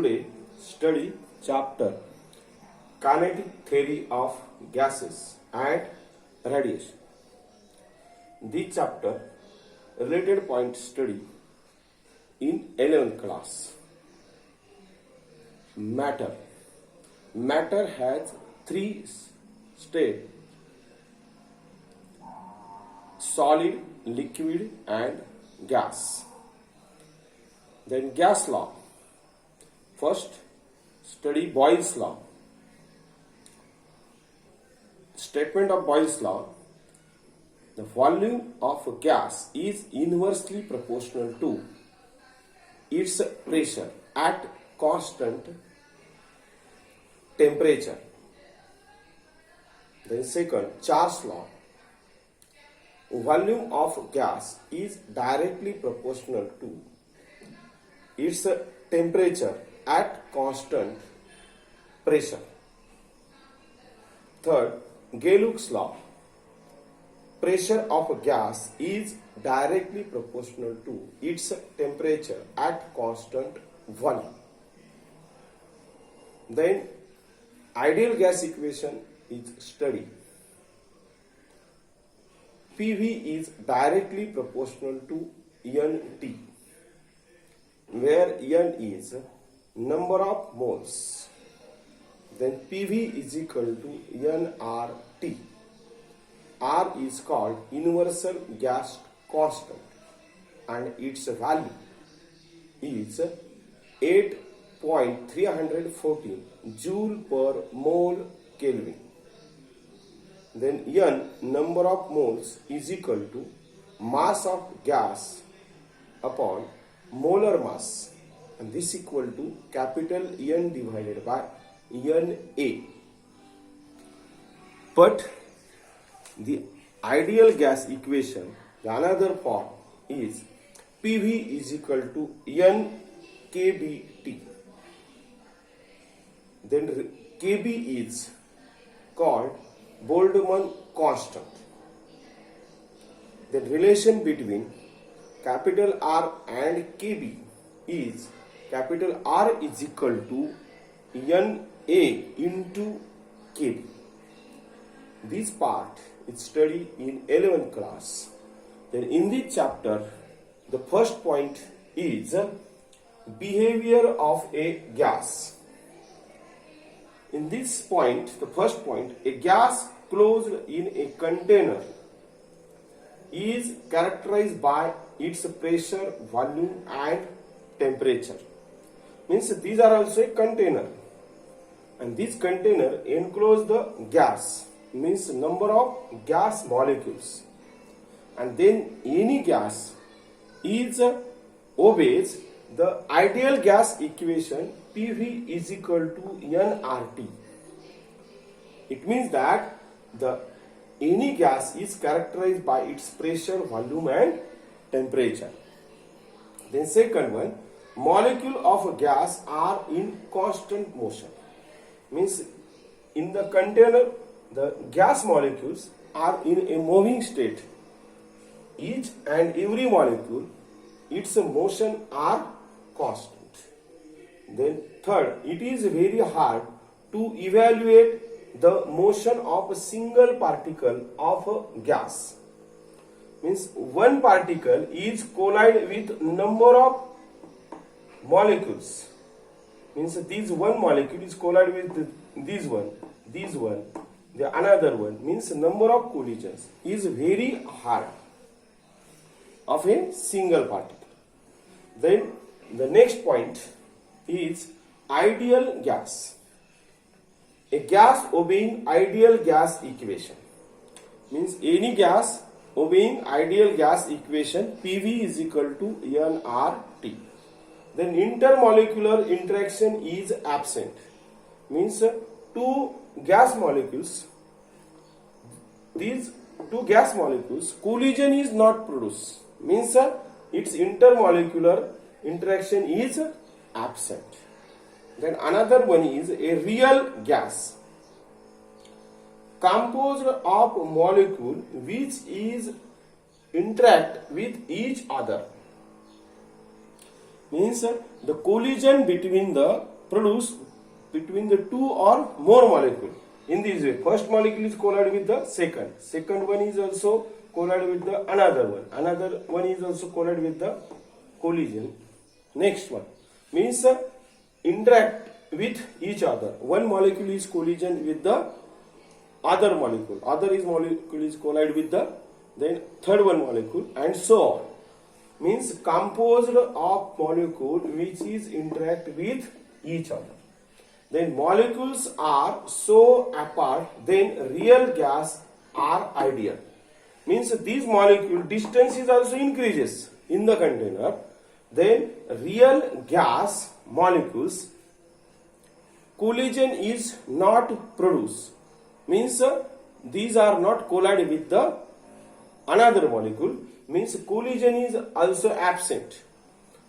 today study chapter Kinetic Theory of Gases and Radiation. This chapter related point study in 11th class. Matter. Matter has three states: solid, liquid and gas. Then gas law. First, study Boyle's law. Statement of Boyle's law: the volume of a gas is inversely proportional to its pressure at constant temperature. Then second, Charles law: volume of gas is directly proportional to its temperature at constant pressure. Third, Gay-Lussac's law: pressure of a gas is directly proportional to its temperature at constant volume. Then ideal gas equation is studied. PV is directly proportional to NT, where N is number of moles. Then PV is equal to nRT. R is called universal gas constant and its value is 8.314 joule per mole Kelvin. Then N, number of moles, is equal to mass of gas upon molar mass, and this equal to capital N divided by Na. But the ideal gas equation, the another form is PV is equal to NKBT. Then Kb is called Boltzmann constant. The relation between capital R and Kb is capital R is equal to Na into Kb. This part is studied in 11th class. Then in this chapter, the first point is behavior of a gas. In this point, the first point, a gas closed in a container is characterized by its pressure, volume and temperature. Means these are also a container, and this container enclose the gas, means number of gas molecules, and then any gas is obeys the ideal gas equation. PV is equal to nRT. It means that any gas is characterized by its pressure, volume and temperature. Then second one, molecule of a gas are in constant motion. Means in the container the gas molecules are in a moving state. Each and every molecule, its motion are constant. Then third, it is very hard to evaluate the motion of a single particle of a gas. Means one particle is collide with number of molecules. Means this one molecule is collide with this one, the another one. Means number of collisions is very hard of a single particle. Then the next point is ideal gas. A gas obeying ideal gas equation. Means any gas obeying ideal gas equation, PV is equal to nRT. Then intermolecular interaction is absent. Means two gas molecules, these two gas molecules, collision is not produced. Means its intermolecular interaction is absent. Then another one is a real gas composed of molecule which is interact with each other. Means the collision between the two or more molecule. In this way, first molecule is collide with the second one is also collide with the another one is also collide with the collision. Next one means interact with each other. One molecule is collision with the other molecule, molecule is collide with the then third one molecule, and so on. Means composed of molecule which is interact with each other. Then molecules are so apart, then real gas are ideal. Means these molecule distance is also increases in the container. Then real gas molecules collision is not produced. Means these are not collide with the another molecule. Means collision is also absent,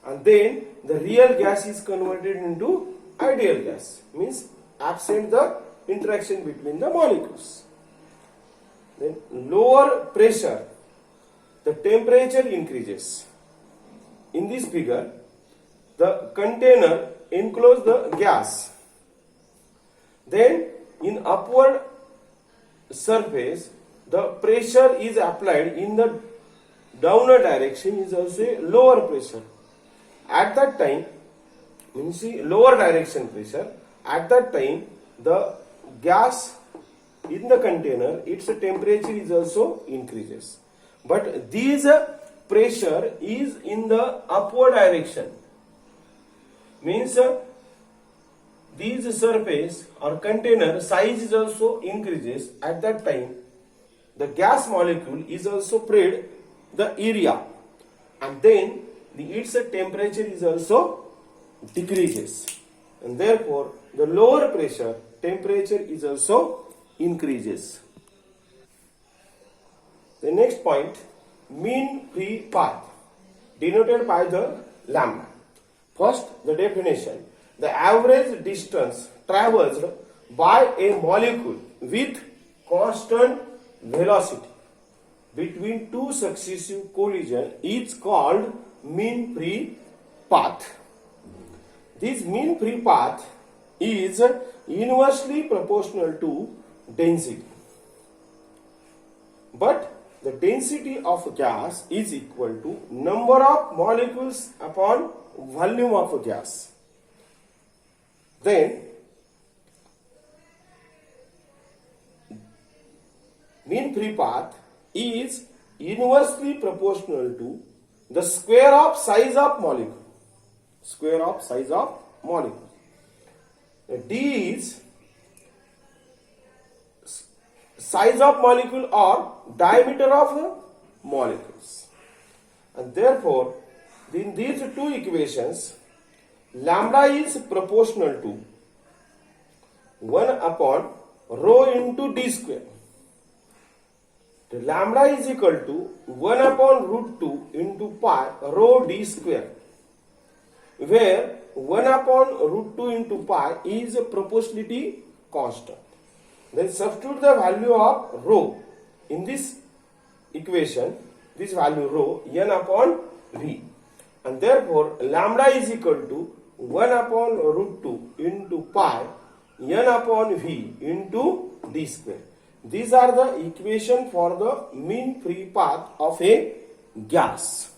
and then the real gas is converted into ideal gas. Means absent the interaction between the molecules. Then lower pressure, the temperature increases. In this figure, the container enclose the gas. Then in upward surface, the pressure is applied in the downward direction is also a lower pressure. At that time, lower direction pressure, at that time the gas in the container, its temperature is also increases. But this pressure is in the upward direction. Means this surface or container size is also increases. At that time, the gas molecule is also spread the area, and then its temperature is also decreases, and therefore the lower pressure temperature is also increases. The next point, mean free path denoted by the lambda. First, the definition: the average distance traversed by a molecule with constant velocity between two successive collisions is called mean free path. This mean free path is inversely proportional to density. But the density of gas is equal to number of molecules upon volume of gas. Then mean free path is inversely proportional to the square of size of molecule. Square of size of molecule. D is size of molecule or diameter of molecules. And therefore, in these two equations, lambda is proportional to 1 upon rho into d square. The lambda is equal to 1 upon root 2 into pi rho d square, where 1 upon root 2 into pi is a proportionality constant. Then substitute the value of rho in this equation, this value rho, n upon v, and therefore lambda is equal to 1 upon root 2 into pi n upon v into d square. These are the equation for the mean free path of a gas.